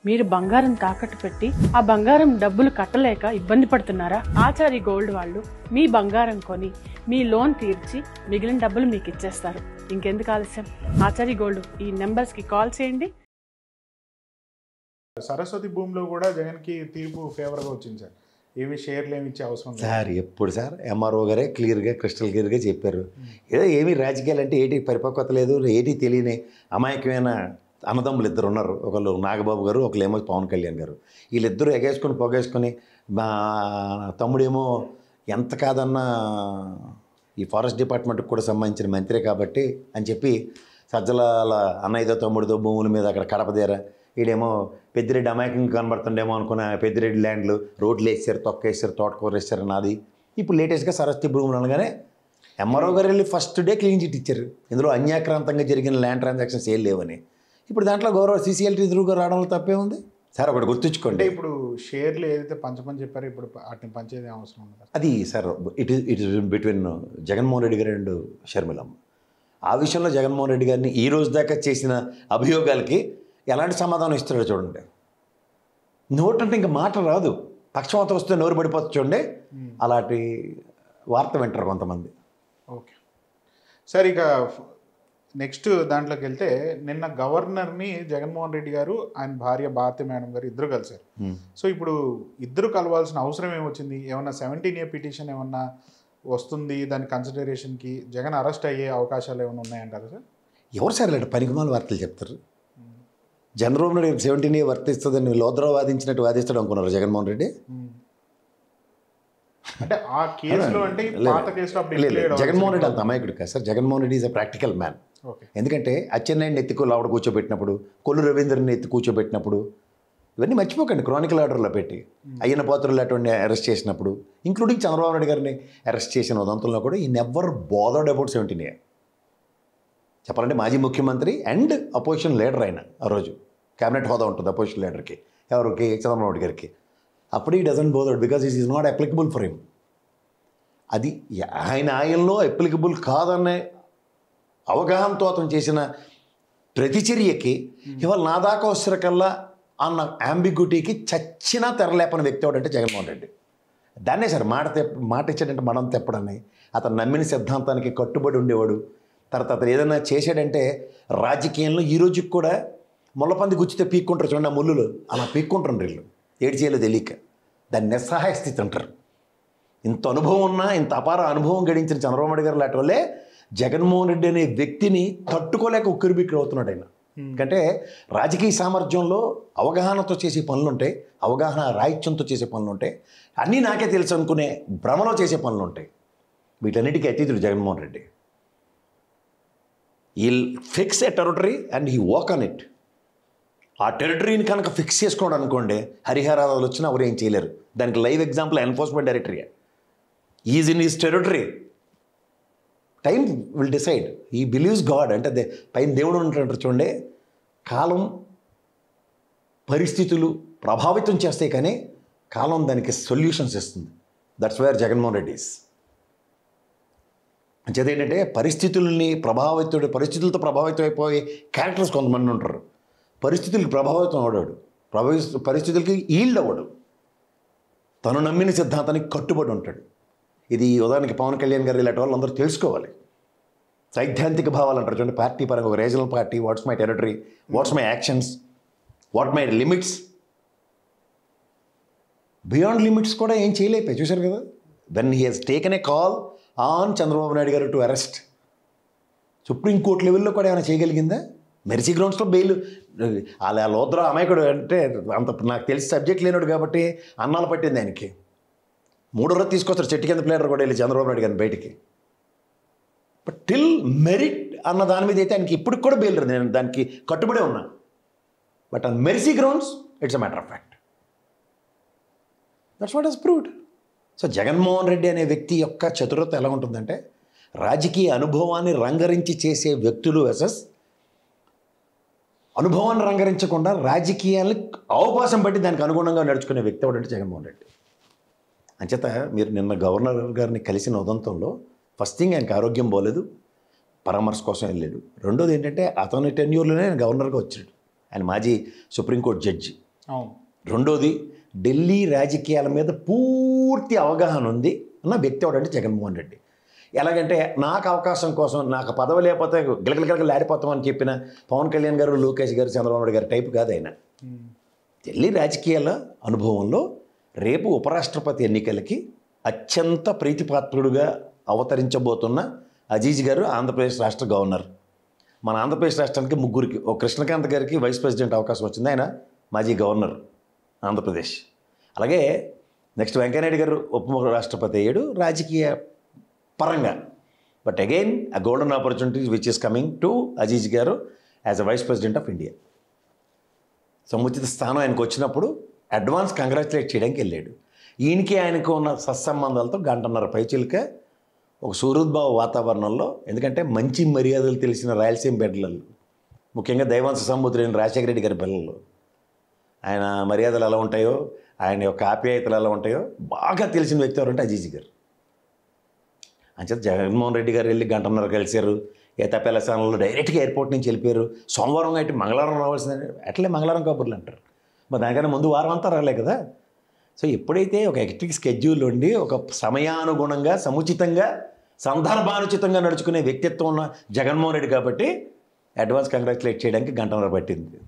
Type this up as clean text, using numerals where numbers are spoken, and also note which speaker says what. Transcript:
Speaker 1: మీరు బంగారం తాకట్టు పెట్టి ఆ బంగారం డబ్బులు కట్టలేక ఇబ్బంది పడుతున్నారా? ఆచారి గోల్డ్ వాళ్ళు మీ బంగారం కొని మీ లోన్ తీర్చి మిగిలిన డబ్బులు మీకు ఇచ్చేస్తారు. ఇంకెందుకు ఆలస్యం? ఆచారి గోల్డ్ ఈ నెంబర్స్ కి కాల్ చేయండి.
Speaker 2: సరస్వతి భూమిలో కూడా జగన్కి తీర్పు ఫేవర్గా వచ్చింది సార్. ఏమి షేర్లు ఏమి ఇచ్చే అవసరం లేదు
Speaker 3: సార్. ఎప్పుడు సార్ ఎంఆర్ఓ గారే క్లియర్గా క్రిస్టల్ క్లియర్గా చెప్పారు. ఏదో ఏమీ రాజకీయాలు అంటే ఏటి పరిపక్వత లేదు, ఏటి తెలియని అమాయకమైన అన్నదమ్ములు ఇద్దరు ఉన్నారు. ఒకళ్ళు నాగబాబు గారు, ఒకళ్ళేమో పవన్ కళ్యాణ్ గారు. వీళ్ళిద్దరూ ఎగేసుకొని పొగేసుకొని మా తమ్ముడేమో ఎంత కాదన్నా ఈ ఫారెస్ట్ డిపార్ట్మెంట్కి కూడా సంబంధించిన మంత్రే కాబట్టి అని చెప్పి సజ్జల అన్నయ్యతో తమ్ముడితో భూముల మీద అక్కడ కడపదేర వీడేమో పెద్దిరెడ్డి అమాయకంగా కనబడుతుండేమో అనుకున్న పెద్దిరెడ్డి ల్యాండ్లు రోడ్లు వేసారు, తొక్కేసారు, తోటకూర వేసారు నాది. ఇప్పుడు లేటెస్ట్గా సరస్వతి భూములు అనగానే ఎంఆర్ఓ గారు వెళ్ళి ఫస్ట్ డే క్లీన్ చిట్ ఇచ్చారు. ఇందులో అన్యాక్రాంతంగా జరిగిన ల్యాండ్ ట్రాన్సాక్షన్స్ ఏం లేవని. ఇప్పుడు దాంట్లో గౌరవ సీసీఎల్టీ ఎదురుగా రావడంలో తప్పే ఉంది సార్. ఒకటి గుర్తుంచుకోండి,
Speaker 2: ఇప్పుడు షేర్లు ఏదైతే పంచమని చెప్పారో ఇప్పుడు వాటిని పంచేది అవసరం ఉంది
Speaker 3: అది sir. It is between Jaganmohan Reddy గారు అండ్ షర్మిలమ్మ. ఆ విషయంలో జగన్మోహన్ రెడ్డి గారిని ఈ రోజు దాకా చేసిన అభియోగాలకి ఎలాంటి సమాధానం ఇస్తాడో చూడండి. నోట్ అంటే ఇంకా మాట రాదు, పక్షవాతం వస్తే నోరు పడిపోతుంది చూడండి. అలాంటి వార్త వింటారు కొంతమంది.
Speaker 2: ఓకే సార్, ఇక నెక్స్ట్ దాంట్లోకి వెళ్తే నిన్న గవర్నర్ని జగన్మోహన్ రెడ్డి గారు ఆయన భార్య భారతి మేడం గారు ఇద్దరు కలిశారు. సో ఇప్పుడు ఇద్దరు కలవాల్సిన అవసరం ఏమొచ్చింది? ఏమన్నా 17A పిటిషన్ ఏమన్నా వస్తుంది దాని కన్సిడరేషన్కి? జగన్ అరెస్ట్ అయ్యే అవకాశాలు ఏమైనా ఉన్నాయంటారు సార్?
Speaker 3: ఎవరు సార్ ఇలాంటి పనికిమాల వార్తలు చెప్తారు? చంద్రబాబు నాయుడు 17A వర్తిస్తుందని లోద్రా వాదించినట్టు వాదిస్తాడు అనుకున్నారు జగన్మోహన్ రెడ్డి.
Speaker 2: అంటే ఆ కేసులో అంటే పాత కేసులో
Speaker 3: జగన్మోహన్ రెడ్డి అంత అమాయకుడు కాదు sir. Jaganmohan Reddy is a practical man. ఎందుకంటే అచ్చెన్నాయుడిని ఎత్తి ఆవిడ కూర్చోబెట్టినప్పుడు, కొల్లు రవీంద్రని ఎత్తి కూర్చోబెట్టినప్పుడు ఇవన్నీ మర్చిపోకండి. క్రానికల్ ఆర్డర్లో పెట్టి అయ్యన్న పాత్రలు అటువంటి అరెస్ట్ చేసినప్పుడు, ఇంక్లూడింగ్ చంద్రబాబు నాయుడు గారిని అరెస్ట్ చేసిన ఉదంతంలో కూడా ఈ నెవర్ బోదర్డ్ అబౌట్ 17A. చెప్పాలంటే మాజీ ముఖ్యమంత్రి అండ్ అపోజిషన్ లీడర్ ఆయన. ఆ రోజు క్యాబినెట్ హోదా ఉంటుంది అపోజిషన్ లీడర్కి, ఎవరికి? చంద్రబాబు నాయుడు గారికి. అప్పుడు ఈ doesn't bothered because it is not applicable for him. అది ఆయనలో అప్లికబుల్ కాదనే అవగాహనతో అతను చేసిన ప్రతిచర్యకి ఇవాళ నా దాకా వచ్చేకల్లా అన్న అంబిగ్యూటీకి చచ్చినా తెరలేపని వ్యక్తి ఎవడంటే జగన్మోహన్ రెడ్డి. దాన్నే సార్ మాట ఇచ్చాడంటే మనం తెప్పడని. అతను నమ్మిన సిద్ధాంతానికి కట్టుబడి ఉండేవాడు. తర్వాత అతను ఏదైనా చేశాడంటే రాజకీయంలో ఈ రోజుకి కూడా ముళ్ళపంది గుచ్చితే పీక్కుంటారు చూడండి, ఆ ముళ్ళులు అలా పీక్కుంటారు వీళ్ళు. ఏడు చేయాలో తెలియక దాన్ని నిస్సహాయ స్థితి అంటారు. ఇంత అనుభవం ఉన్నా, ఇంత అపార అనుభవం గడించిన చంద్రబాబు నాయుడు గారు లాంటి వాళ్ళే జగన్మోహన్ రెడ్డి అనే వ్యక్తిని తట్టుకోలేక ఉక్కిరిబిక్కిరి అవుతున్నాడు ఆయన. ఎందుకంటే రాజకీయ సామర్థ్యంలో అవగాహనతో చేసే పనులు ఉంటాయి, అవగాహన రాహిత్యంతో చేసే పనులు ఉంటాయి, అన్నీ నాకే తెలుసు అనుకునే భ్రమలో చేసే పనులు ఉంటాయి. వీటన్నిటికీ అతీతుడు Jaganmohan Reddy. He'll fix a territory and he walk on it. ఆ టెరిటరీని కనుక ఫిక్స్ చేసుకోవడం అనుకోండి, హరిహరాలు వచ్చినా ఎవరు ఏం చేయలేరు. దానికి live example enforcement directory. Is in his territory, time will decide. ఈ బిలీవ్స్ గాడ్ అంటే పైన దేవుడు ఉంటుంటారు చూడండి. కాలం పరిస్థితులు ప్రభావితం చేస్తాయి కానీ కాలం దానికి సొల్యూషన్స్ ఇస్తుంది. That's where Jaganmohan Reddy is. అంచేత ఏంటంటే పరిస్థితులతో ప్రభావితం అయిపోయే క్యారెక్టర్స్ కొంతమంది ఉంటారు. పరిస్థితులకు ప్రభావితం అవడాడు, పరిస్థితులకి ఈల్డ్ అవ్వడు, తను నమ్మిన సిద్ధాంతానికి కట్టుబడి ఉంటాడు. ఇది ఉదాహరణకి పవన్ కళ్యాణ్ గారు ఇలాంటి వాళ్ళు అందరూ తెలుసుకోవాలి. సైద్ధాంతిక భావాలు అంటారు చూడండి. పార్టీ పరంగా ఒక regional party, what's my territory, what's my actions, what my limits. Beyond limits కూడా ఏం చేయలేకపోయి చూశారు కదా. When he has taken a call on Chandrababu Naidu garu to arrest, supreme court లెవెల్లో కూడా ఏమైనా చేయగలిగిందా? మెర్సీ గ్రౌండ్స్లో బెయిల్. అలా లోద్రా అమాయకుడు అంటే అంత నాకు తెలిసి సబ్జెక్ట్ లేనాడు కాబట్టి అన్నాలు పట్టింది ఆయనకి. 3వ రోజు తీసుకొస్తారు చెట్టు కింద ప్లేయర్ కూడా వెళ్ళి చంద్రబాబు నాయుడు గారిని బయటికి. బట్ టిల్ మెరిట్ అన్న దాని మీద అయితే ఆయనకి ఇప్పటికి కూడా బెయిల్ లేదు. నేను దానికి కట్టుబడే ఉన్నా. But on mercy grounds it's a matter of fact. That's what has proved. So Jaganmohan Reddy అనే వ్యక్తి యొక్క చతురత ఎలా ఉంటుందంటే, రాజకీయ అనుభవాన్ని రంగరించి చేసే వ్యక్తులు వర్సెస్ అనుభవాన్ని రంగరించకుండా రాజకీయాన్ని అవకాశం బట్టి దానికి అనుగుణంగా నడుచుకునే వ్యక్తి ఎవడంటే జగన్మోహన్ రెడ్డి. అంచేత మీరు నిన్న గవర్నర్ గారిని కలిసిన ఉదంతంలో ఫస్ట్ థింగ్ ఆయనకు ఆరోగ్యం పోలేదు, పరామర్శ కోసం వెళ్ళాడు. రెండోది ఏంటంటే అతని టెన్యూర్లోనే ఆయన గవర్నర్గా వచ్చాడు. ఆయన మాజీ సుప్రీంకోర్టు జడ్జి.
Speaker 2: అవును.
Speaker 3: రెండోది, ఢిల్లీ రాజకీయాల మీద పూర్తి అవగాహన ఉంది అన్న వ్యక్తి ఎవడంటే జగన్మోహన్ రెడ్డి. ఎలాగంటే నాకు అవకాశం కోసం, నాకు పదవి లేకపోతే గిలగిలగిలగిలాడిపోతామని చెప్పిన పవన్ కళ్యాణ్ గారు, లోకేష్ గారు, చంద్రబాబు నాయుడు గారి టైపు కాదు ఆయన. ఢిల్లీ రాజకీయాల అనుభవంలో రేపు ఉపరాష్ట్రపతి ఎన్నికలకి అత్యంత ప్రీతిపాత్రుడుగా అవతరించబోతున్న అజీజ్ గారు ఆంధ్రప్రదేశ్ రాష్ట్ర గవర్నర్. మన ఆంధ్రప్రదేశ్ రాష్ట్రానికి ముగ్గురికి, ఒక కృష్ణకాంత్ గారికి వైస్ ప్రెసిడెంట్ అవకాశం వచ్చింది, ఆయన మాజీ గవర్నర్ ఆంధ్రప్రదేశ్. అలాగే నెక్స్ట్ వెంకయ్యనాయుడు గారు ఉప రాష్ట్రపతి అయ్యాడు రాజకీయ పరంగా. But again a golden opportunity which is coming to Aziz garu as a vice president of India. సముచిత స్థానం ఆయనకు వచ్చినప్పుడు అడ్వాన్స్ కంగ్రాచులేట్ చేయడానికి వెళ్ళాడు. ఈయనకి ఆయనకు ఉన్న సత్సంబంధాలతో గంటన్నర పైచిలుక ఒక సూరుద్భావ వాతావరణంలో, ఎందుకంటే మంచి మర్యాదలు తెలిసిన రాయలసీమ బిడ్డలు, ముఖ్యంగా దైవాంశ సంబుద్ధులైన రాజశేఖర రెడ్డి గారి పిల్లలు, ఆయన మర్యాదలు ఎలా ఉంటాయో, ఆయన యొక్క ఆప్యాయతలు ఎలా ఉంటాయో బాగా తెలిసిన వ్యక్తి ఎవరంటే అజీజ్ గారు. అంచేత జగన్మోహన్ రెడ్డి గారు వెళ్ళి గంటన్నర కలిశారు. తప్పేల స్థానంలో డైరెక్ట్గా ఎయిర్పోర్ట్ నుంచి వెళ్ళిపోయారు. సోమవారం అయితే మంగళవారం రావాల్సిందే, అట్లే మంగళవారం కబుర్లు అంటారు. మరి దానికన్నా ముందు వారం అంతా రాలే కదా. సో ఎప్పుడైతే ఒక హెక్టిక్ స్కెడ్యూల్ ఉండి ఒక సమయానుగుణంగా, సముచితంగా, సందర్భానుచితంగా నడుచుకునే వ్యక్తిత్వం ఉన్న జగన్మోహన్ రెడ్డి కాబట్టి అడ్వాన్స్ కంగ్రాచులేట్ చేయడానికి గంటన్నర పట్టింది.